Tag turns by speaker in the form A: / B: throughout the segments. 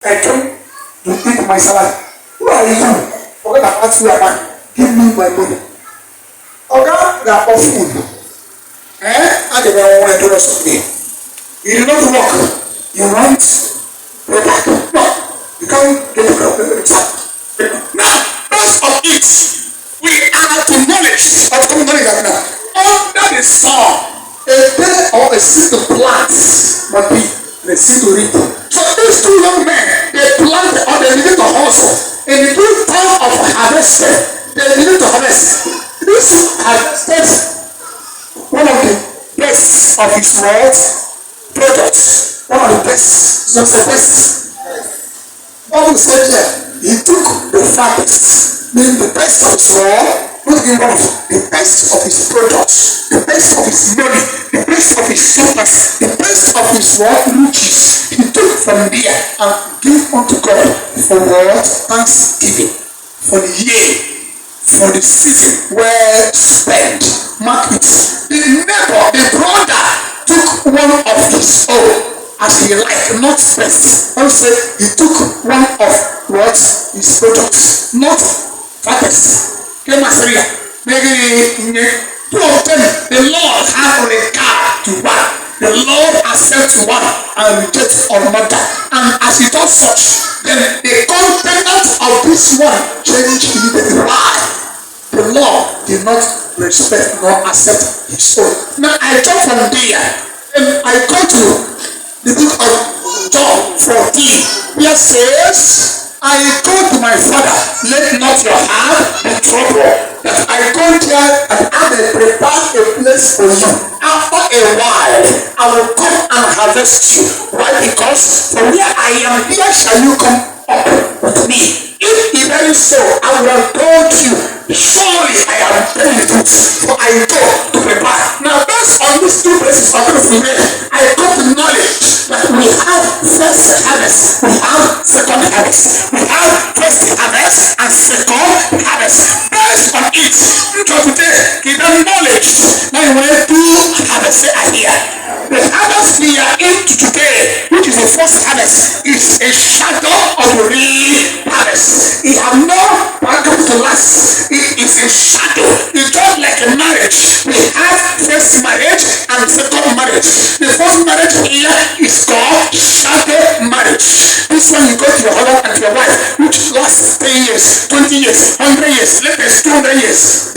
A: I came to eat my salary. Who are you? Forget about your man. Give me my money. Okay, they are for food. I don't know what to do with me. You do not work. You want product. No, you can't get a product. Now, based on it, we are to knowledge. But come knowledge that now. Under the sun, a day or a seed to plant must be the seed to reap. So these two young men, they plant or they needed to hustle. In the good time of harvesting, they needed to harvest. This harvested one of the best of his world's products. One of the best. Just the best. Bible said here, he took the fattest, meaning the best of his world. Not the one of the best of his products, the best of his money, the best of his surplus, the best of his world riches. He took from there and gave unto God for what? Thanksgiving. For the year, for the season well spent. Mark it. The neighbor, the brother, took one of his own as he liked, not best. Also, he took one of what? His products, not fattest. Maybe two of them, the Lord have on a car to one. The Lord accepts one and rejects another. And as he does such, then the content of this one changed immediately. Why? The Lord did not respect nor accept his own. Now I jump from there and I go to the book of John 14. Here says, I go to my father, let not your heart be troubled, that I go there and I may prepare a place for you. After a while, I will come and harvest you. Why? Because from where I am, here shall you come up with me. If even so, I will have told you, surely I am telling you, for I go to prepare. Now, based on these two places of read, I got the knowledge that we have first harvest, we have second harvest. We have first harvest and second harvest. Based on it, today, give them knowledge. Now you want to do harvest here. The harvest we are into today, which is the first harvest, is a shadow of the real harvest. It has no paragraph to last. It is a shadow. It's just like a marriage. We have first marriage and second marriage. The first marriage here is called shadow marriage. This one you go to your husband and your wife, which lasts 10 years, 20 years, 100 years, latest 200 years.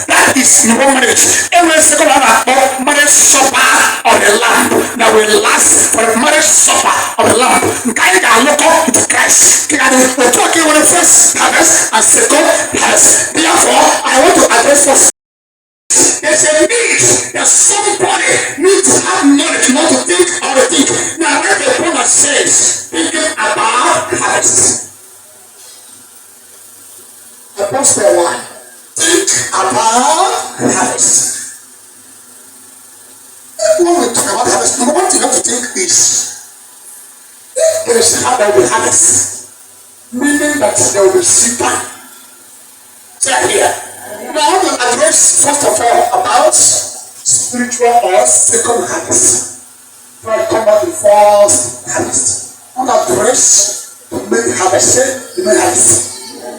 A: That is your marriage. Every second one of marriage supper of the Lamb that will last for the marriage supper of the Lamb. Guide our local to Christ. We're talking about the first harvest and second harvest. Therefore, I want to address first. There's a need that somebody needs to have knowledge, not to think or to think. Now, when the proverb says, thinking about harvest. Apostle 1. Think about harvest. When we talk about harvest, number one thing you have to think is, if there is harvest, meaning that there will be seed time. Say here. Now I want to address first of all about spiritual or second harvest. Before I come back to first harvest, I want to address the main harvest. Say the main harvest.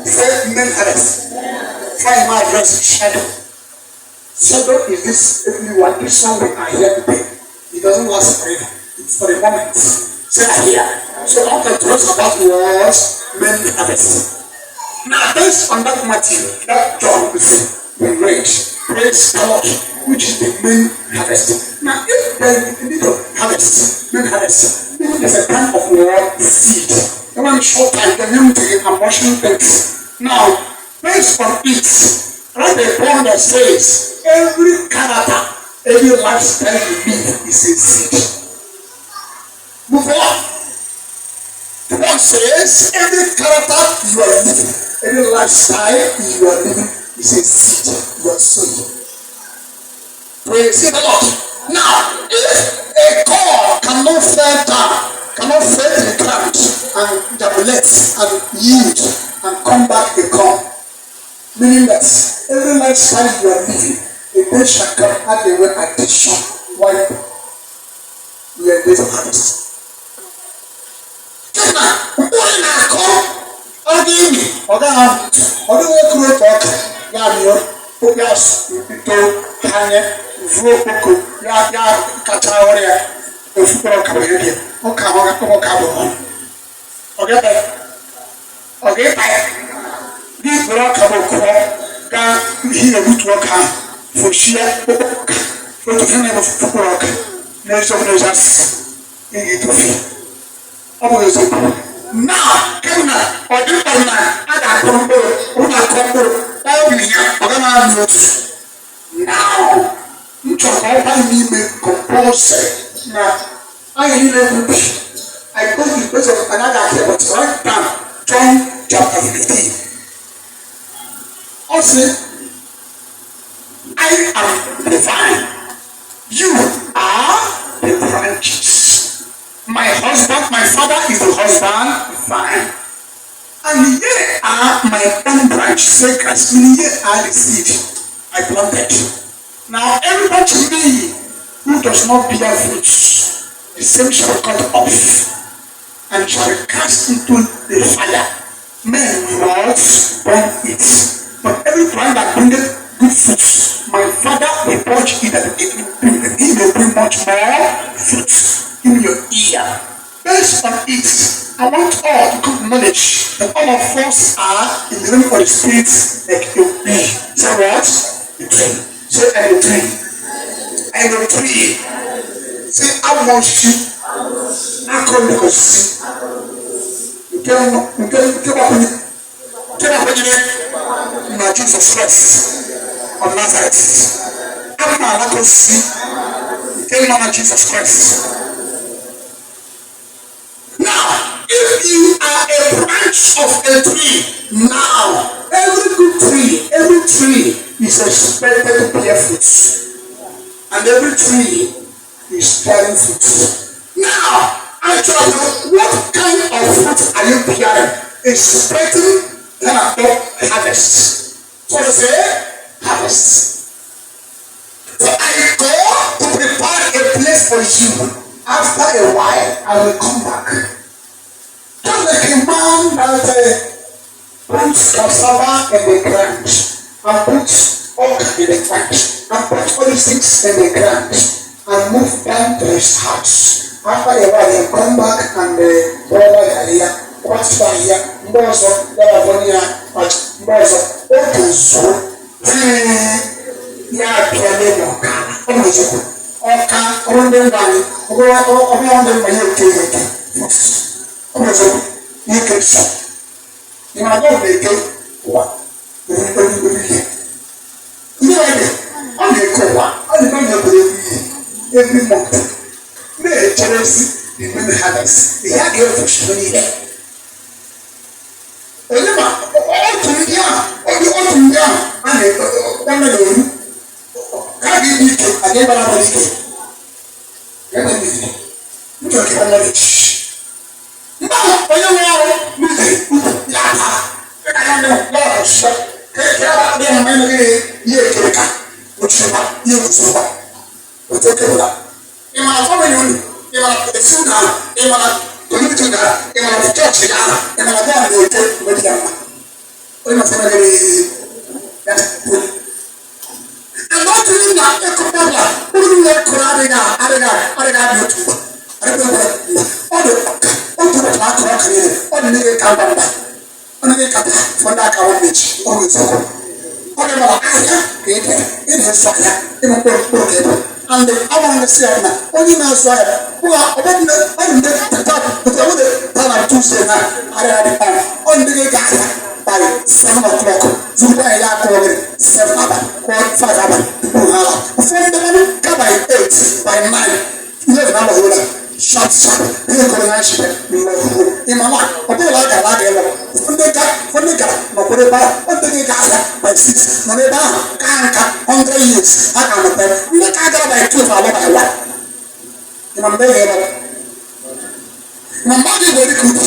A: Say main harvest. Try my address shadow. Shadow is this everyone. This one we are here today. It doesn't last forever. It's for a moment. Say here. So I want to address about what main harvest. Now, based on that Matthew, that John we read, praise God, which is the main harvest. Now, if there is a need of harvest, main harvest, meaning there's a kind of word seed. The one short time, the name to the abortion things. Now, based on it, right the point that says, every character, every lifestyle you live is a seed. Move on. The one says, every character you are living, every lifestyle you are living is a seed you are sowing. Praise the Lord. Now, if a corn cannot fall down, cannot fall in the ground and germinate and yield and come back a corn, meaning that every lifestyle you are living, a day shall come at the way addition. Why? We are days of harvest. Boy na call. Again, create Yes, to hang Voko, Katawaria, the football community, or Cabo. Okay, this block of can hear good work for sheer for the kind of football. There's of measures in Ethiopia. Always now, come on, or do other combo, now, you can help me make compulsory. Now, I need a book. I go to the place of another here, but right now, John chapter 15. Also, I am the vine. You are the branches. My husband, my father is the husband, vine. And ye are my own branch, sakers. Ye are the seed I planted. Now every branch in me who does not bear fruits, the same shall be cut off and shall be cast into the fire. Men will not burn it. But every plant that bringeth good fruits, my Father will purge it that he will bring much more fruits in your ear. Based on it, I want all to come to knowledge that all of us are in the realm of the spirit like a bee. Say what? A tree. Say I'm a tree. I'm a tree. Say I want you. I come to see. You tell me, Jesus Christ of Nazareth. I'm not going to see. You tell me, Jesus Christ. Now, if you are a branch of a tree, now every good tree, every tree is expected to bear fruits, and every tree is bearing fruits. Now, I tell you, what kind of fruit are you bearing? Expecting kind of harvest. So they say harvest. So I go to prepare a place for you. After a while, I will come back. Just like a man that puts cassava in the ground, and puts okra in the ground, and puts all these things in the ground, and move down to his house. After a while, he come back and brother here, what's that here? Mbozo, Yavabonia, Mbozo, okay, so, yeah, piano, ọka ọmọdé mbani ọmọdé mbani kéwìtì ọmọdé yìí kẹsàn ìmọ̀lẹ́ òbèké wà onígbẹ́lúgbẹ́lú yìí ní ẹ̀dẹ̀ ọ̀nà èkó wà ọ̀nà ìbámu ẹ̀kọ́ every month ní ẹ̀kyẹ́rẹ́ sí ìgbẹ́ni harvest ìyá àgẹ́ ẹ̀fọ́ ṣùgbọ́n yìí dẹ̀ onímọ̀ ọ̀tún yìí à ọ̀tún yìí à ọ̀nà ọ̀nà òru káàdì yìí kẹ àgẹ́ bá wà ní kẹ ẹ̀rọ mi yìí nítorí kí wọ́n lọ́ọ́ jì mbà onye nwe ọrụ n'ụzọ yàtà ẹ̀ka yà ní lọ́ọ̀ ṣẹ kẹ̀kẹ́ bá dé ọmọ ẹni yẹ kéré ká òtúnba yẹ òtúnba òtún kébùlà ìmọ̀ àfọwọ́ yìí wọ̀nyí ìmọ̀ èsì náà ìmọ̀ kòmìtì náà ìmọ̀ chọ́ọ̀chì náà ìmọ̀ bọ́ọ̀lù ní òtún ìmọ̀dé yàrá ó yẹ fún ẹgbẹ́ yàtà kúrò. Àmọ́ tí ní nà ẹ̀kọ́ bọ́ọ̀lù ó ní yẹ kúrò àdéhà bí òtúnba àdéhà ọ̀dọ̀ otu bàtà akọrọ kàní rẹ ọdún ní ká bàbà ọdún ní ká fọdà ká wọn méjì ọdún ìfọkọ ọdún bàbà àyà kéèké ẹni ẹsọ àyà ẹni kpọrọ kéèké and àwọn ọmọ ẹsẹ ẹna onye náà sọ àyà wọn ọdún ní tata tata wọn de tana tuesday náà àrẹ àdé pa ọdún ní ká àyà by 7 o'clock zùgbọ́n ẹ̀yà akọrọ rẹ 7 abà kọ́ 5 abà dùkú hàlà fún ndébọ̀nù ká by 8 by 9 11 abà wọlé sharp ní ìkọlẹ̀ náà ṣe lọ́wọ́ ìmọ̀lá ọdún ìlà gàlá gẹ̀ lọ fúnni gà nọ̀kúrẹ́ bá ọdún ní gàlá by 6 nọ̀rẹ́ bá káàkà 100 years aka nọ̀pẹ́ ní káàkà by 12 àlọ́ by 1 ìmọ̀ mbẹ́ yẹ lọ ìmọ̀ mbọ́ di ìwé kú bí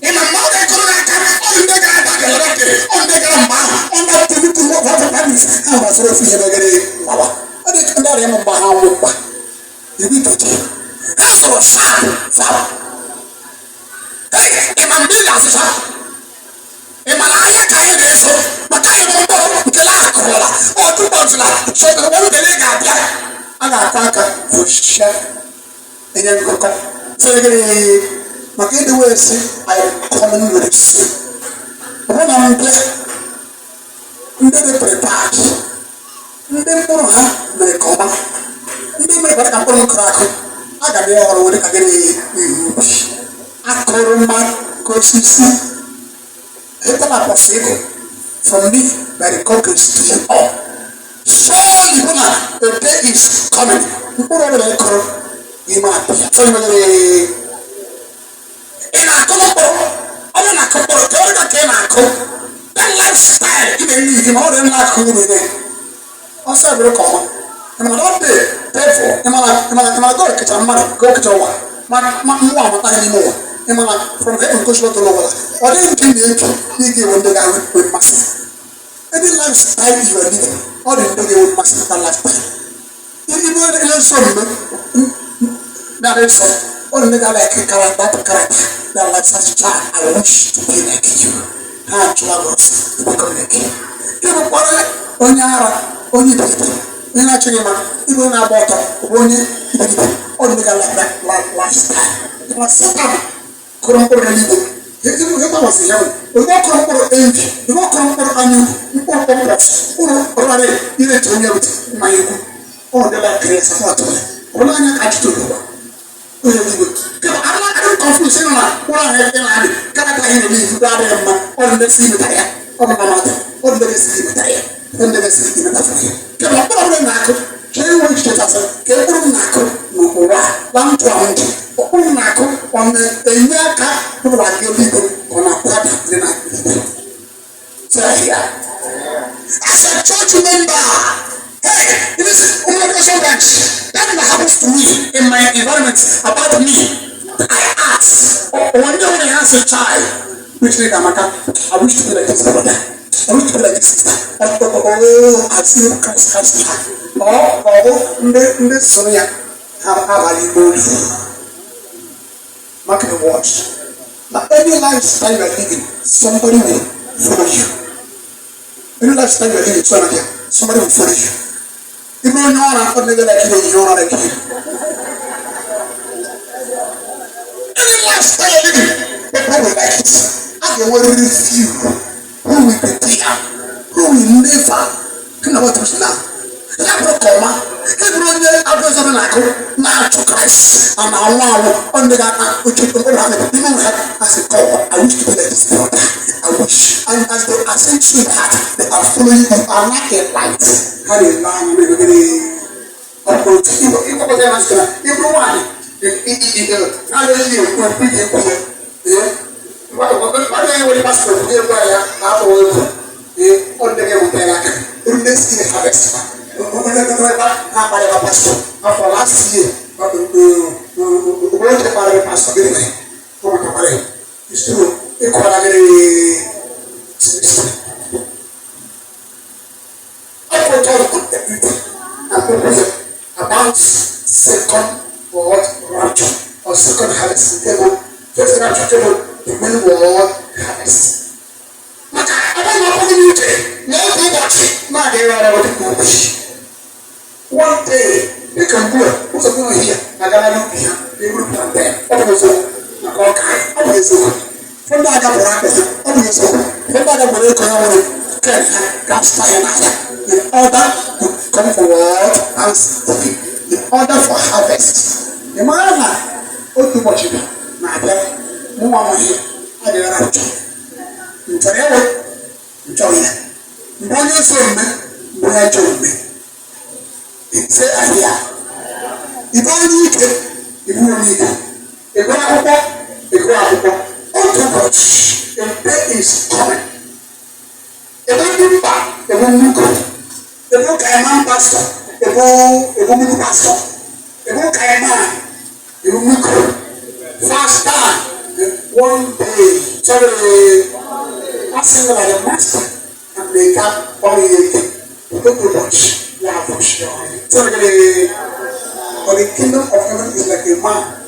A: ìmọ̀ mbọ́ di ìkọlẹ̀ náà ká ọdún ní gàlá bá gẹ̀lẹ́ bá gẹ̀lẹ́ ọdún ní gàlá mbà ọdún tó ní kú wọ́n fọ́ fọ́ àwọn àṣírí fún yẹn lọ́gẹ́rẹ́ wàwà ọdún ní gàlá yẹn mbà àwọn mbà ìbí tọ̀tọ̀. That's what sound. Iman bila sasa. Iman ayah kaya deso. Makanya motor kelah kola. Oh tu bangsa. So kalau beli gabia. Agak apa fusha. Ini kok. So ini makanya dua sih. I common words. Apa namanya? Hindi prepared. Hindi puro ha. Mereka. Hindi mereka kampung kerako. Agak dia orang udah kagak akoroma kosisi. Itu apa sih? From me, by the conquest to you all. So you know, the day is coming. People are going to come. You might be. So you know, in a couple, I'm in a couple. Tell me that that lifestyle, even if you know them like who we are. Also, I'm going to come. I'm not there. Therefore, I'm going to go to the money. Go to the one. I'm anymore. From heaven goes to the Lord. Or then came the he gave on the guy with massive. Any lifestyle you are living, or the day with massive lifestyle. You know the lesson, that is all the guy like character, that like such a child. I wish to be like you. I have to love us to become like you. You know what? On your people. You're not changing man. You don't have water. Only the guy like that lifestyle. You must sit down. Kurangkur religion, itu masih jauh. Untuk kurangkur envy, untuk kurangkur anu, untuk kompleks, untuk orang ini cuma itu mayu. Oh, dia dah kreasi sesuatu. Orangnya kacau tu. Oh, itu. Kalau ada konflik mana, orang yang ada, kalau tak ini sudah ada yang mana, orang dari sini bertanya, orang mana, orang dari sini bertanya, orang dari sini bertanya. Kalau orang nak, saya mau cerita kalau orang nak, mau orang tuan tu. Orang aku orang tanya kah orang itu orang apa dia nak saya as a church member hey this Umuode sometimes that happens to me in my environment about me I ask one day when I ask a child which nigga maka I wish to be like this brother I wish to be like this sister oh I see Christ oh nde sonia habari bodi. Mark the words. Now, any lifestyle you are living, somebody will follow you. Any lifestyle you are living, somebody will follow you. Even when you are not like you, you are like you. Any lifestyle you are living, people will like it. And they will refuse. Who will be there? Who will never? You know what is now? Every comma, every day, after something like now to Christ, and I want on the guy which is the one that you have as a call. I wish to be like this brother. I wish, and as they are sent to that, they are following you are like a light. How do you learn? We're going to approach you. If you are everyone, how do you complete it? What do you pass for? Here, where I will on the game of the lack. Let's see harvest. After last year, pastor is true. About second rapture or second harvest table. First rapture table, the main world harvest. One day, they can go. Who's a going here? I got a here. They will plant there. What was it? I got a guy. From that, I got a rabbit. From that, I got a gas fire. In order to come forward and speak. In order for harvest. The man, oh, too much. My brother, more here. I did a rapture. In Toronto, enjoy it. When you say me, when I join me. Say idea. If I need it, if you need it. If I have oh too much. The day is coming. If I do back, the one you go. The book I am pastor. The woman pastor. The book I am. The woman go. Fast time. One day. Sorry. I sing about the master. And they got all the too much. So the kingdom of heaven is like a man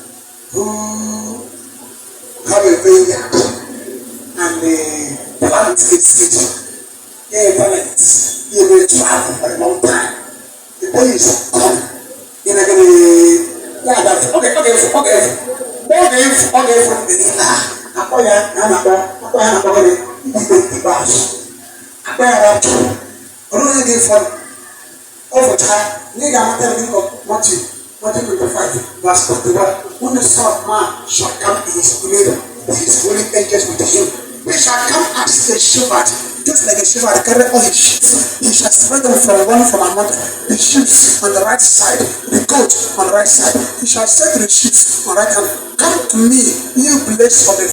A: who have a vineyard and plant a seed. Yeah, plant. You will travel for a long time. The day is coming. You're not gonna. Yeah, that's okay. From the Ako ya, the bash. Ako ya, over time, nigga, I'm telling you, Matthew 25, verse 41. When the Son of Man shall come in his glory, his holy angels with him, they shall come as a shepherd, just like a shepherd carry all his sheep. He shall spread them from another, the sheep on the right side, the goat on the right side. He shall say to the sheep on the right hand, come to me, you place of the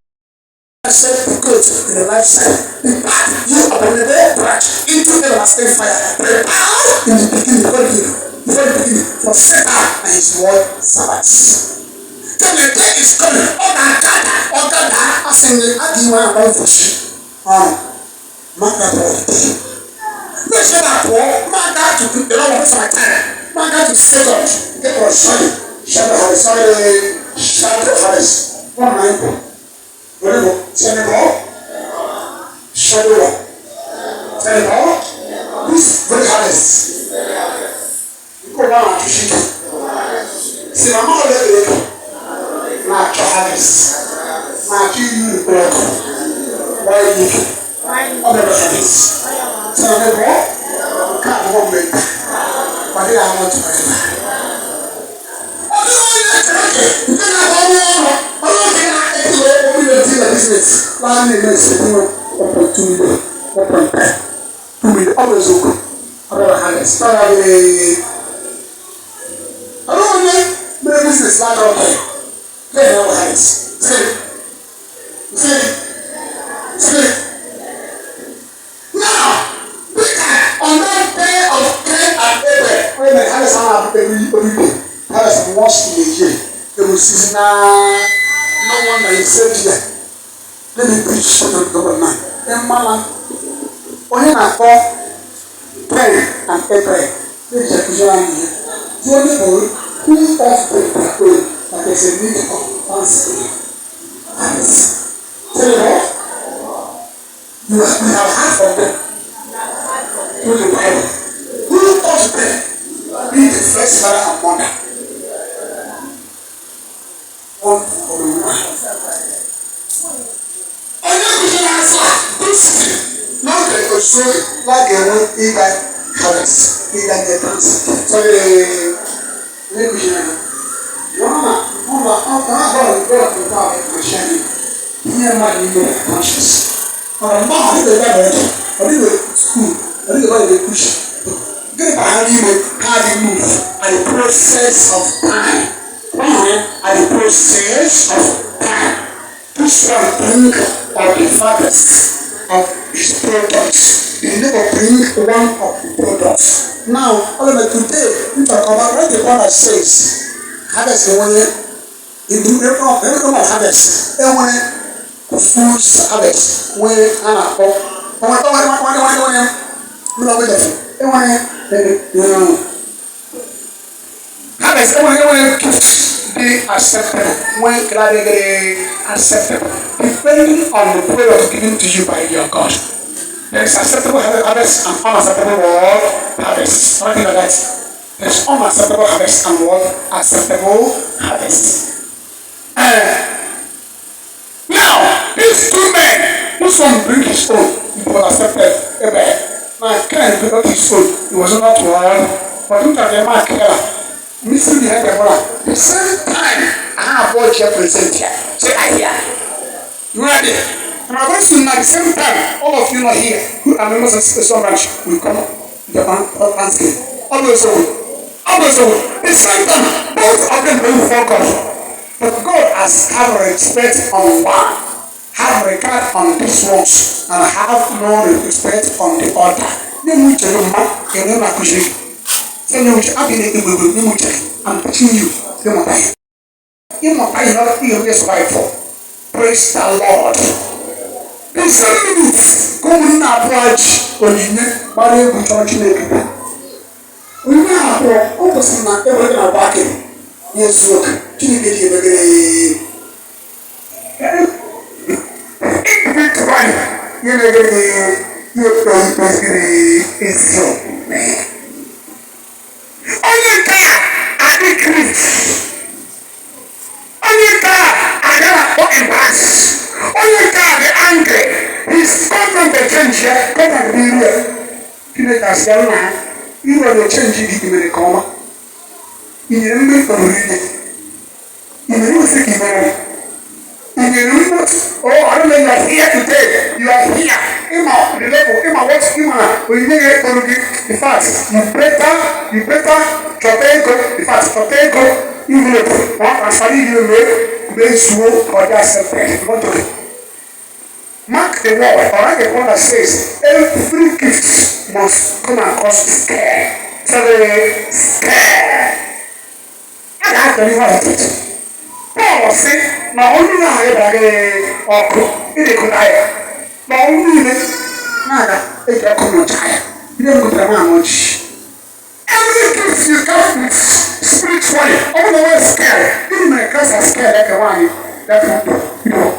A: set the goat in the right side. Depart, you abominable branch, into everlasting fire. Prepare in the beginning, before the beginning, for Satan and his word servants. Then the day is coming. Oh, God, as in the Adiwa and Fushi. Mark that for the day. Make sure that mark that to the Lord of my time. Mark that to second. Get for shadow harvest. 1 9. Whatever, Senegal, Shadow, Senegal, this very harvest. You go down to Shiki. See, I'm not ready. Not to harvest. Not to you, work. Why you? Other harvest. Senegal, can't go make. But they are not ready. Business, land opportunity, always open. I don't know, business like okay. They have hands. Now, on that day of Cain and Abel, when the hands are every day, hands once in a year, they will see no one that is saved yet. Let me preach to the government. Then Mala, when I call Cain and Abel, they check the here. The only boy who offers the way that there's a need of thanksgiving. Tell you what? We have half of them. Through the Bible. Who taught them? Be the first father and mother. One for the woman. Not like a show, like a one either harvest, either get cancer. So the Mama, here my new conscious. My mom is the level, I did it school, I did it push. Get how you move at the process of time. At the process of time. This one bring of the fathers of his products. They never bring one of the products. Now, all of today, we talk about what the Father says. Harvest in 1 year. In the every harvest. And when the fruits harvest, when Anna, harvest, be acceptable when gladly acceptable, depending on the product given to you by your God. There is acceptable harvest and unacceptable harvest. Something like that. There is unacceptable harvest and acceptable harvest. Now, these two men, this one bring his own, it was accepted. Now, Cain brought his own, it was not one, but look at the mark here. Missing behind the wall. The same time, I have watched your present here. Say, I hear. You ready? And I'm going to at the same time, all of you are here, who are members of the special branch, will come up. The landscape. Always over. The same time, both of them will focus. But God has have respect on one, have regard on these ones, and have no respect on the other. I'm teaching you. Praise the Lord. In 7 minutes, come na approach Oline, Mario Butonchine. We now have almost not everything about it. Yes, look, you don't is your man. Only God, I decrease. Only God, I never walk in past. Only God, the angry. He's coming to change here. Come and be here. You make us young man. You are the change you give me the comma. You remember from reading. You know, think you know. And you remember, oh, I don't know, you are here today. You are here. Emma, the level, Emma, what's Emma? When you make it for the fact, you better, Chotego, the fact, Chotego, you will, what I study you may slow or just separate. Mark the word, or like the one that says, every gift must come across scare. So they scare. I have to leave it. Paul said, "Na only na I bring ọkụ ịdị kụta ya. Na only na na eji ọkụ n'ọcha ya. Ndị nkụtara m amọchi. Every gift you come with spiritually, all the way scared. Even my class are scared like a one. That you know.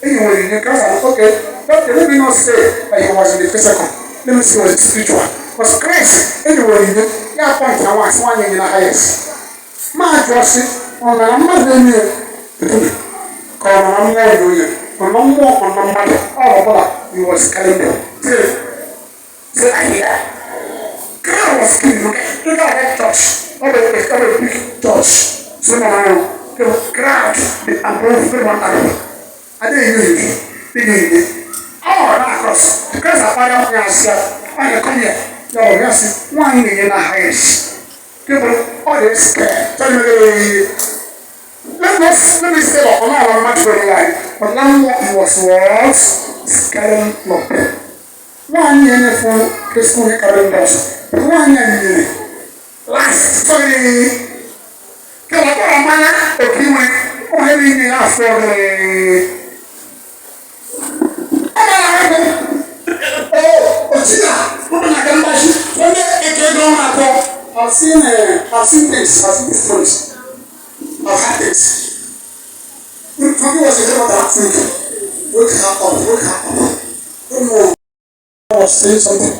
A: Anyway, in the class are okay. But let me not say that he was in the physical. Let me see what is spiritual. Because Christ, anyway, you know, you have points and one in the highest. My trust. Ọ̀nà mmadụ enyi ka ọ̀nà mmụọ enyi onye ọ̀nà mmụọ ọ̀nà mmadụ ọ̀bụla he was carrying them say ahịa crowd was killing okay look at that church ọ bụ a big church so na ahụ crowd dey above three one thousand adịghị enyi enyi ọ na-across because akpara onye asị onye come here ya ọ ya sị nwaanyị na-enye na highest people all dey scared tell me let me say that on our match very life but now he was scaring love one year for Christian calendars one year last sorry kala ko amana okiwe o hebi ni after I've seen stories. I've had this. Maybe was a girl that woke her up. Don't know. I was saying something.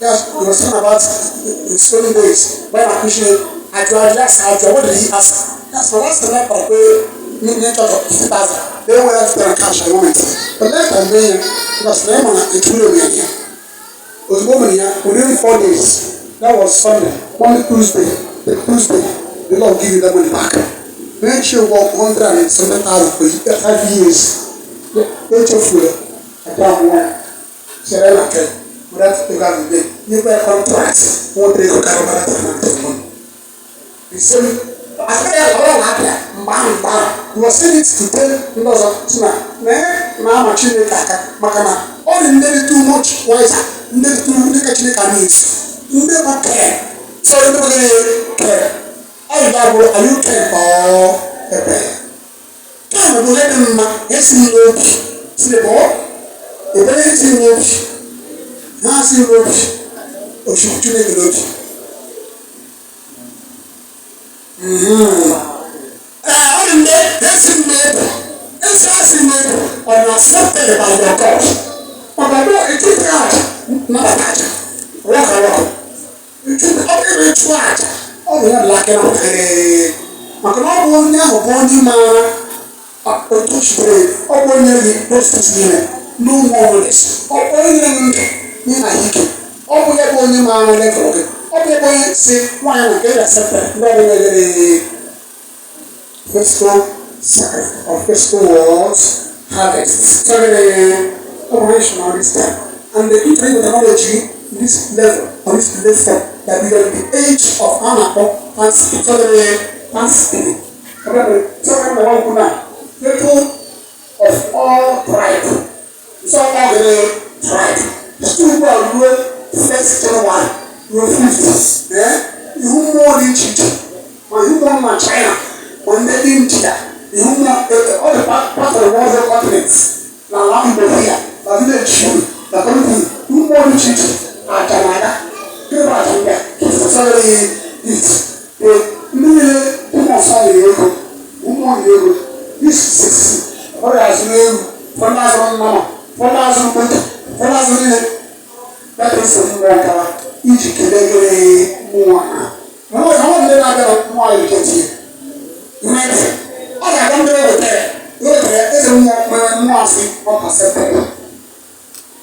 A: Yes, he was talking about the stolen days. When I appreciate, I tried last night. What did he ask? That's the last time I played. Nature of 50,000. They were at the cash at the moment. But that time, because they were a kilo here. Was woman here within 4 days. That was Sunday. Only Tuesday. The Lord give you that money back. Make sure you walk 107,000 for 5 years. Don't you fool it? I can't want. Say that okay. But that's the guy today. You better contract. Won't take a car over that money. The same. I said a lot happier. Bam. You was saying it to tell because of Tina. Now machine kaka. Makana. All in there too much wiser. There too much needs. You never care. So you never care. Are you care for a bear? Can you let them see you? See the ball? The bear see you. Now see you. Or should you make a look? All in there, that's in there. That's in there. Or not accepted by your God. But I know it is hard. Not a matter. Walk. Ọ̀gbìn tú àjà ọ̀gbìn náà lákẹ́ náà kẹ́rẹ́ màkàrà ọ̀gbìn onye ahụ bụ onye maara otu chibere ọ̀gbìn onye yi prostate niile n'ụmụ ọmụles ọ̀gbìn onye ndụ n'ịna ike ọ̀gbìn ebe onye maara lẹ́gọ̀ọ́ gị ọ̀gbìn ebe onye si nwaanyị na nke ya sepere ndị ọ̀gbìn nyere fiscal sacrifice of fiscal wars harvest sọgịrị operation on this time and the people with technology this level or this level that we are the age of Anako and Thanksgiving. People of all tribes. So all the tribe. The two who are doing first January, you are 50. You more than China. When you want my China, when they didn't China, you more all the part of the world continents. Now I'm here. But you don't shoot. The country, you more than China. Canada. Give us a bit. Sorry, it's the woman saw the woman this 6. What has you from us on mama? 4,000 For us, that is a miracle. Each category more. No, I want to know more you get here. Imagine. All I don't know there. Look there is a more thing for myself.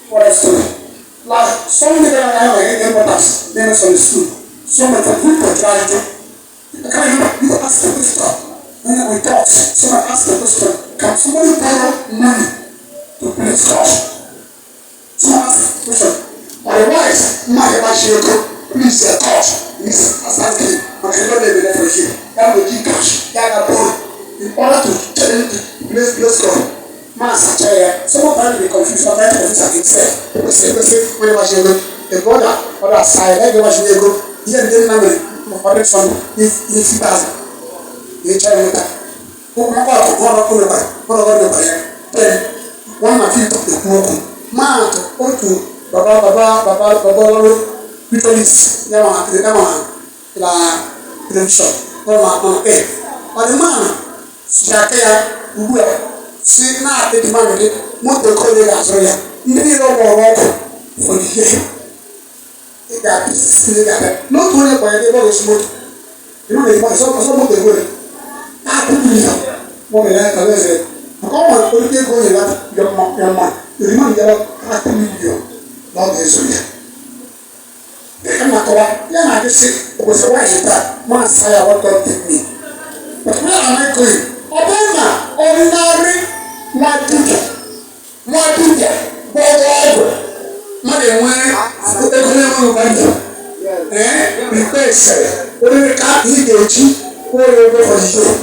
A: What is it? Like some people I have a importance, then it's on the school. Some of the people try to. You ask the question. When we talk, someone ask the question, can somebody borrow money to please God? Someone ask the question. Otherwise, my please God, please ask him. I cannot let me let for you. That will give cash. That will borrow. In order to bless God. Master chair. Some of them will be confused. Some of them will be himself. We say, when you watch the brother, other side, let me watch you go. Here, the number for the son, if he doesn't. You try with that. Who come out to one of the then one of you took the broken. Man, go to Baba, Vitalis, Yama, La Redemption, no, or the man, Shakaya, who see now the demand, what the colleague as well. You need no more for the year. That is not only by the body smooth. You know, it's some of the way. Mo bẹ̀rẹ̀ ẹ̀ka lẹ́sẹ̀ àkọ́wọ́n olùdé kò yẹ láti yọmọ èyí máa ń yẹ láti mílíọ̀n lọ́dọ̀ ẹ̀sọ́ yẹ. Ẹ̀ka máa kọ́ wa yẹn máa dé sí òkòsè wáyé ṣe ta máa sáyà wọ́n tọ́ tẹ̀ mí. Bàtúmọ̀ yàrá máa kọ́ yìí ọ̀bẹ mà ọ̀nàrí máa dùjà bọ́ọ̀lù ọ̀bọ̀ má lè wọ́n ẹ̀kọ́lẹ́ wọn bá yẹ pípẹ́ ìṣẹ̀lẹ̀ olùkà ìdèjì wọ́n lè wọ́n fọ́ yìí.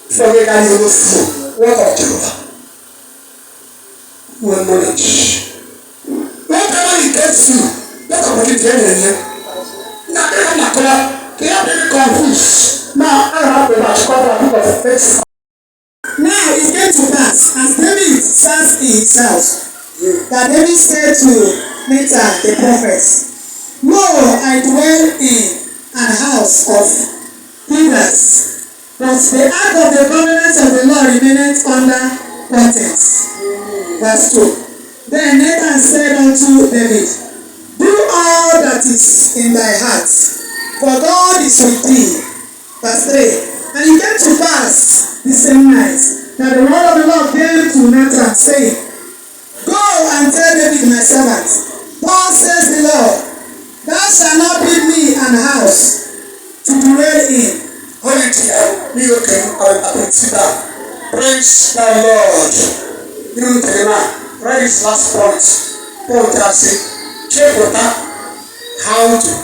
A: Forget that you will see what of Jehovah. One knowledge. Whatever he gets you, let us put it here. Now, they are very confused. Now, I have the much cover of face. Now, it came to pass, as David stands in his house, that David said to Nathan the prophet, Lo, I dwell in an house of pillars. But the ark of the covenant of the Lord remaineth under curtains. Verse 2. Then Nathan said unto David, Do all that is in thy heart, for God is with thee. Verse 3. And it came to pass the same night that the word of the Lord came to Nathan, saying, Go and tell David my servant, Thus says the Lord, Thou shalt not build me an house to dwell in. Holy dear, be okay, I will sit down. Praise the Lord. You know, write this last point. Paul tells you, check what how to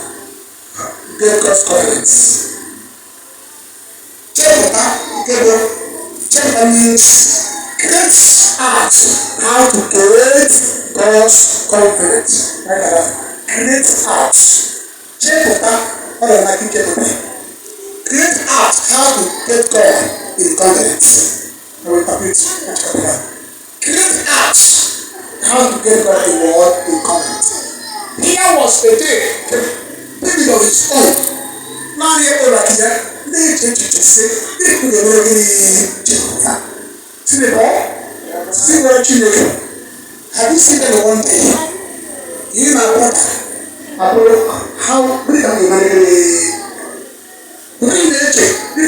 A: get God's covenants. Check that means get out how to create God's covenants. Create out. Check what I like to get. Create out how to get God in confidence. I will repeat. Create out how to get God in word in confidence. Here was a day, David of his own. Now here over here, they change to say, they could have already Jehovah. See the ball? See what you know. Have you seen them one day? You know what? How big are you? Bí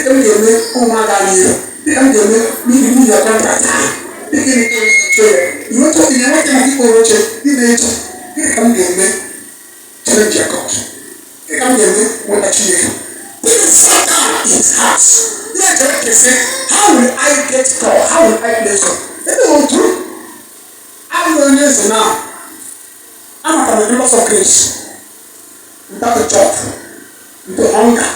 A: kí ni èmi ọmọ àgbà yìí bí kí ni èmi ní ìlú ìyá kọ́ńtàtà bí kí ni èmi ṣe rẹ̀ ìwé tó ìyẹn wọ́n tẹ̀lé kíkọ́ ọ̀rọ̀ ṣe bí ní ètò bí kí ni èmi challenge your God bí kí ni èmi wọ́n dàtí yẹ. Bí ní Satan is house ní ẹ̀jẹ̀ rẹ̀ kẹsẹ̀ how will I get God how will I bless God ẹni wọ́n dúró how will I bless now I'm at the members of grace without a job without hunger.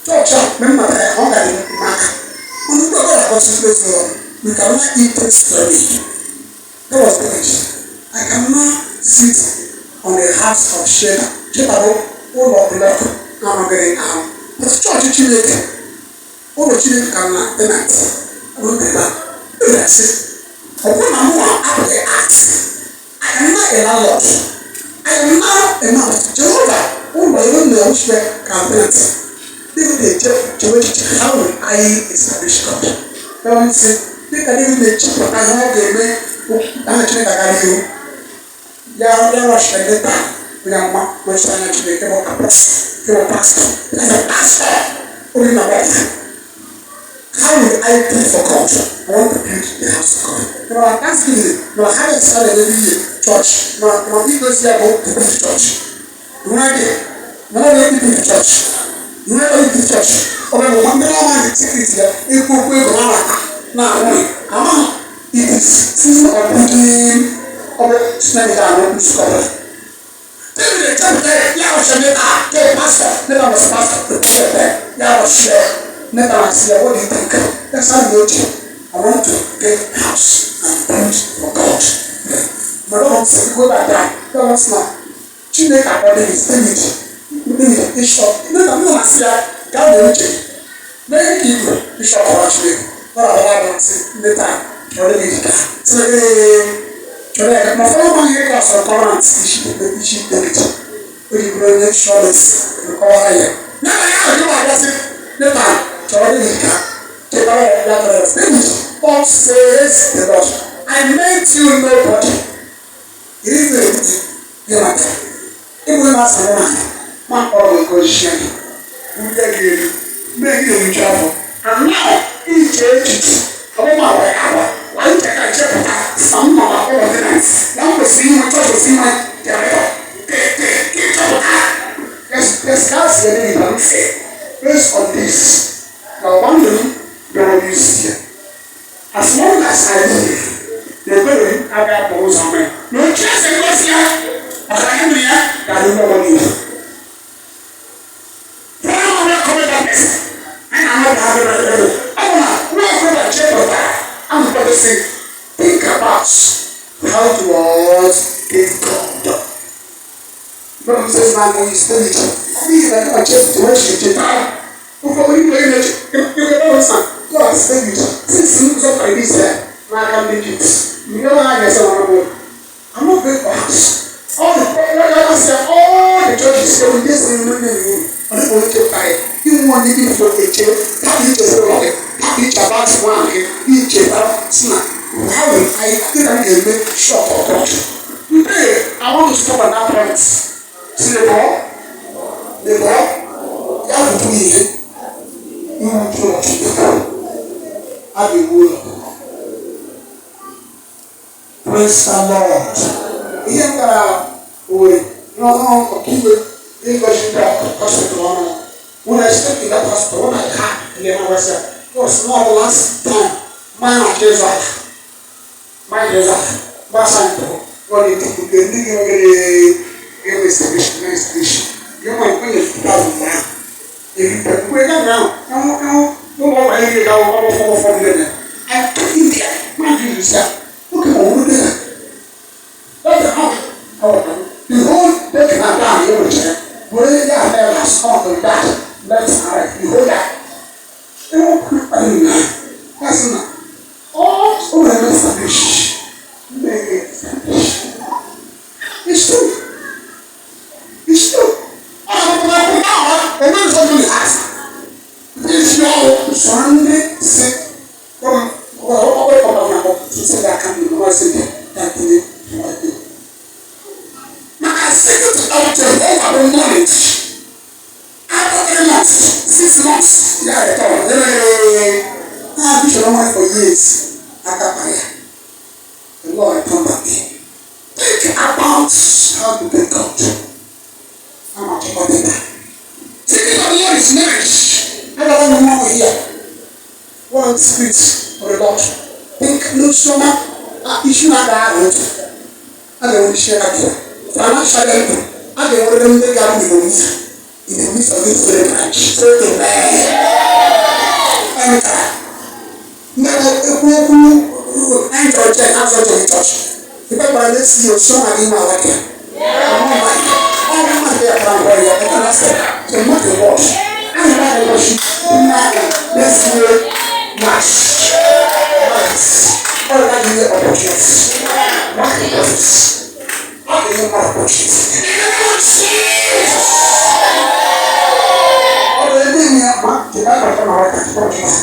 A: Church, remember that hunger in the market. On the God of God's place, we cannot eat it slowly. That was the question. I cannot sit on the house of Sheba. Sheba, all of the Lord, I'm not getting out. But the church is chilling. All the children cannot be night. I don't get that. That's it. But when I'm more out of the act, I am not a landlord. I am not a man. Jehovah, all my own knows where can be it. This is the how will I establish God? That one say, they can even make cheap, but I have the way, I'm not trying to carry you. ya rush the back. We are much trying to make a pastor. As a pastor, only my wife. How would I pray for God? I want to build the house of God. No, I'm asking you, no, I haven't started any church. No, people say I go to the church. You know what I mean? No, I don't go to church. You know what I mean? Church. Or when one day I'm in security, if you go to now, it is season of building of a snake down to scholar. Then they tell me, yeah, I should be a pastor. Then I was pastor to share that. Yeah, I was share. Never see what do you think? That's how you do. I want to get a house and build for God. But I don't say go back there. That was not. She make her body is timid. Bishop. You know what I see? God will change. Very people. Bishop or actually. What I want to say later. Already. So my fellow man here got some comments. Issue take it. We will make sure it's recover here. Now I know what I say. Later. God says the Lord, I made you nobody. It is the matter. Even as a man always goes sharing. We get you, make you travel. And now, he changes. Oh, my God. Why you take a job? Some of our ordinance. Now we see my church, we see my director. Let's cast the name and say, based on this. Now one day, there will be here. As long as I live, the very I got bones on me. No chance I was here. As I am here, I don't know what you do. I'm not coming back next. And I'm not having a little. I don't know what check of that. I'm going to say, think about how to always get God. But says, man, when you study it, please, I don't check to what you did. Before you play it, you can always say, God has saved you. Since you look like this, I can make it. You know how I get on. I'm not going for house. All the churches say, we just say, no, I'm not going to buy it. You want to give for a chair, happy to say, okay, happy to about one, each about snack. How will I think I can make short of God? Today, I want to stop at that point. See the ball? The ball? You have to do it. You want to have a word. Praise the Lord. Here we are. No, English hospital. When I stepped in that hospital, when I had it was not the last time. My result. What you think you can investigation. You might win it. If you put it down, no more any of our from India. And to India, my view is that look at what we did. That's the whole they can have done every time. Where they have never stopped that. That's all right. You hold that. They won't quit by you now. That's not. All over the establish. It's true. It's true. And when somebody asks, if you're surrounded, say, come on, to say that can be the voice again, that thing you want to do. Now, I say to the knowledge. After 3 months, 6 months, yeah, I thought, I've been on for years. I got my the Lord come back in. Think about how to get God. I'm not talking about that. Thinking of the Lord is marriage. I don't know more here. One spirit of the Lord. Think no summer. Issue not that out. I don't want to share that here. Financially, I don't want them to get out of the midst of this very branch. So amen. Never enjoy church outside of the church. Because when I see your son and him are like him. I'm not like him. I'm not there for a warrior. I'm not there. So I'm not the wash. I'm not the worship. Let's hear mass. All that you hear opportunities. Not the process. Not the human opportunities. All the thing here, man, the Bible from our country.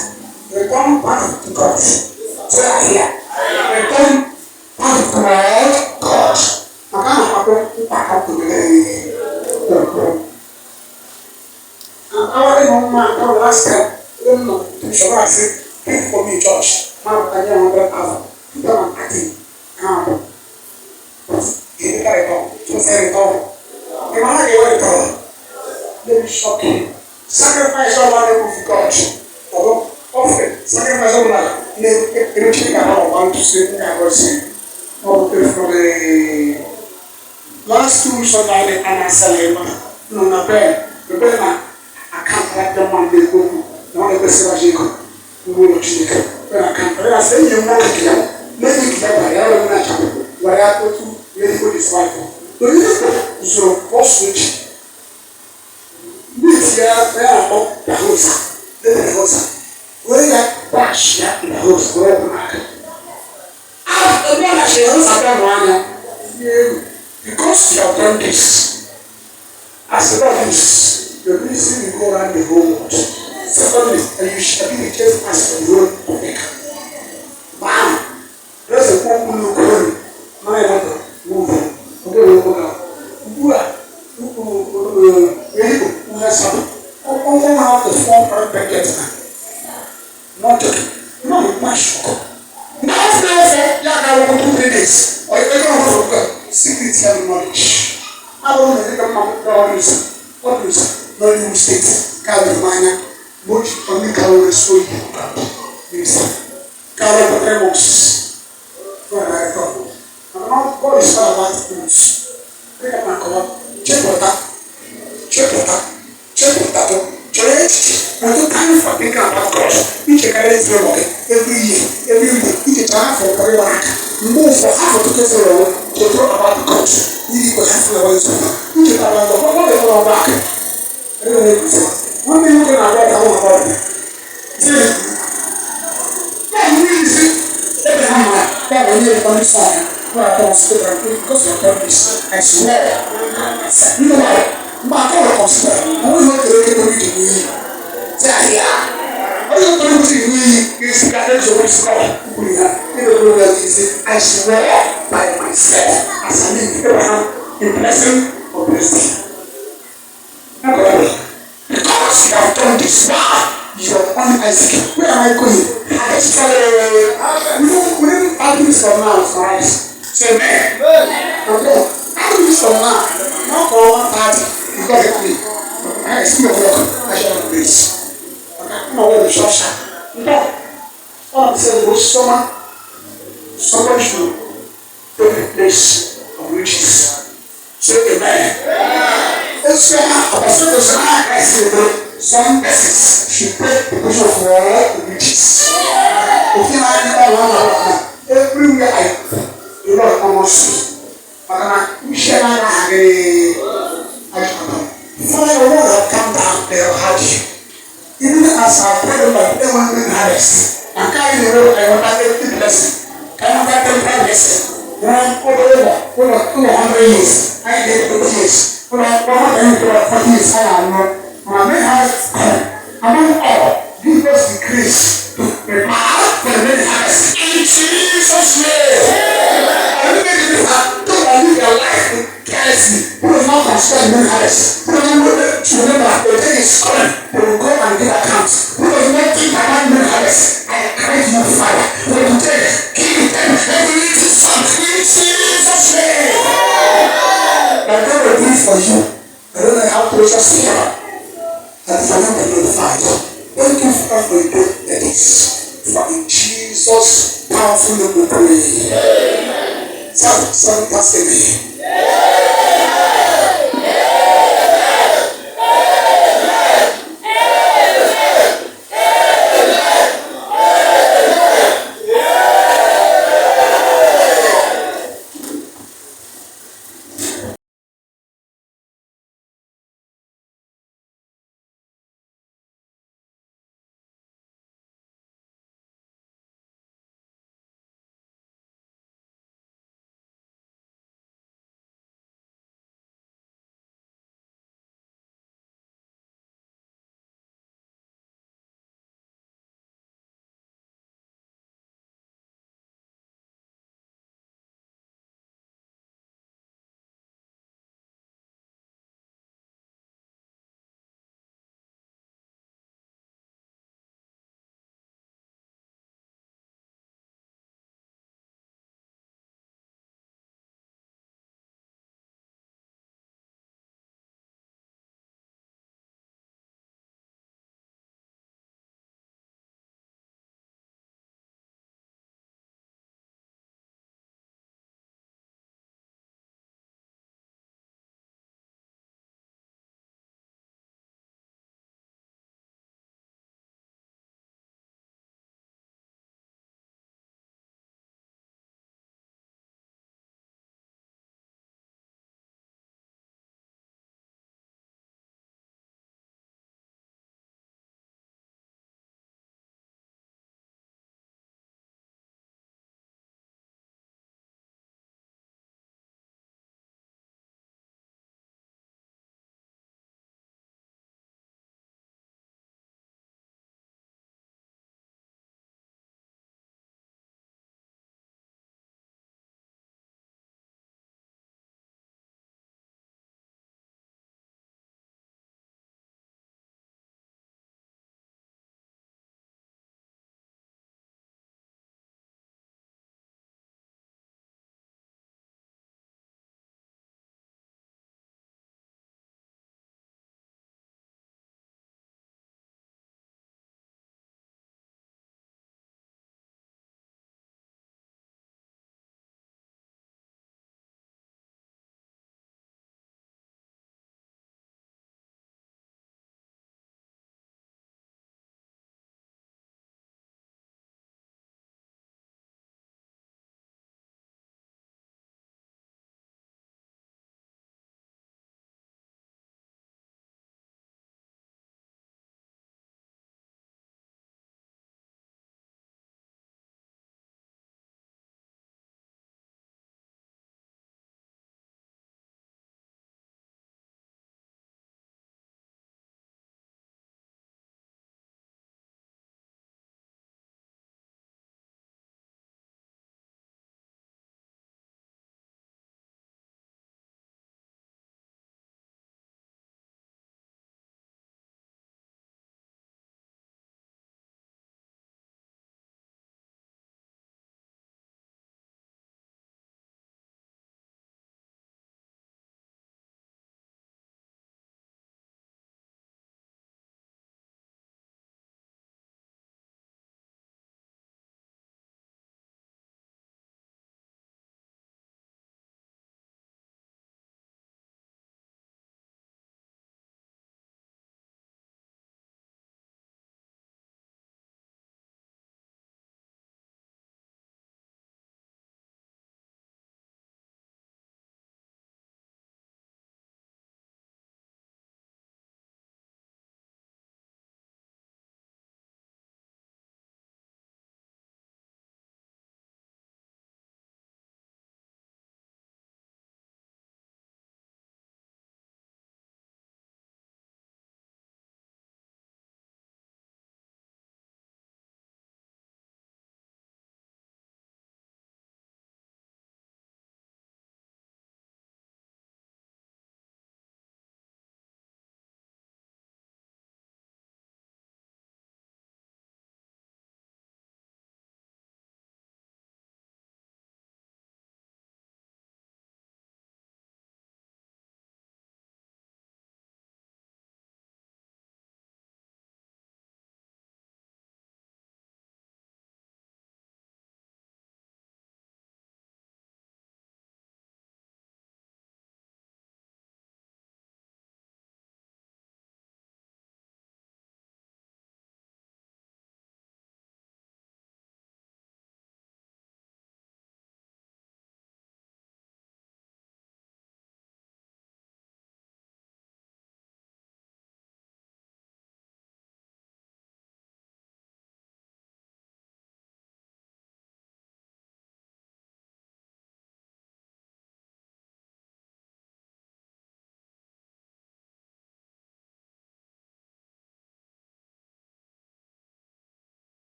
A: Return back to God. Say here. Return back to God. have to be our own man come last time. Don't know. To show us it for me, Josh. Now I don't know. Don't acting. He got it all. To say it all. The man I got it all. Let me shock him. Sacrifice all our name for God. Although often sacrifice all our name. I want to say I was saying. From the last 2 weeks of my life, and I said, no, no, no, I can't let them one day go. No, the best of Jacob. Who will you take? When I can't, I say, you want to kill. Maybe clever, I don't know what I go to, really good is wife. The little so, what's which? This year, where I bought the house, the house. Where that wash that in the house, where the market. The one that she owns a one, because you have done this, as a promise. The reason you go around the whole world. Secondly, and you shall be the chief master of the world of Maker. Wow! There's a woman who look on my mother moving. Okay, we'll go now. Who has some? All out the 4 packets. Not joking. Not much. Now, I will do this. Or you don't want to go. Secret knowledge. I don't know if you can come down. What is it? No new state, Carolina, which only Carol is so Carol Remos. Where I go. I'm not going to start about foods. Pick up my color, check what that. I don't time for thinking about God. Each carry is every year, each time for very back. Move for half of the year to talk about God. You could have to listen. Each time I go, what is all back? One thing you can avoid about it. See, really see, every time that I hear from this song, where I consider because of this, I swear. You know what? My God, consider. I want to get to me. Say, yeah. I don't know what you is gathered to what's called. I swear by myself, as I live Abraham in blessing or blessing. Because you have done this, wow, you are on Isaac. Where am I going? We didn't argue this from now, guys. Say, man. Okay. Argue this from now. Not for one party. You got it me. I see your work. I shall have grace. I'm not going to shop. No. All I'm saying was somebody should take the place of riches. Say, amen. Some persons should take the position of all riches. Everywhere I do not almost but we share Father, the word have come down, they have had you. Even as I pray like they want to harvest. I carry the road, I want to get the blessing. I want to get the blessing. Over 200 years, I get the years. But I want to enter 40 years, I know. My men has among all, give us the grace to prepare for the many harvest. In Jesus' name. I don't make it don't live your life carelessly. Who is not concerned many harvest? Who doesn't know that the day is coming, they will go and give accounts. Who does not think about many harvest? I encourage you, Father, for today, give them every little son in Jesus' name. I God will do it for you. I don't know how precious you are. And if I not notified, thank you for your good ladies. For in Jesus' powerful name we pray. Amen. Some pass away.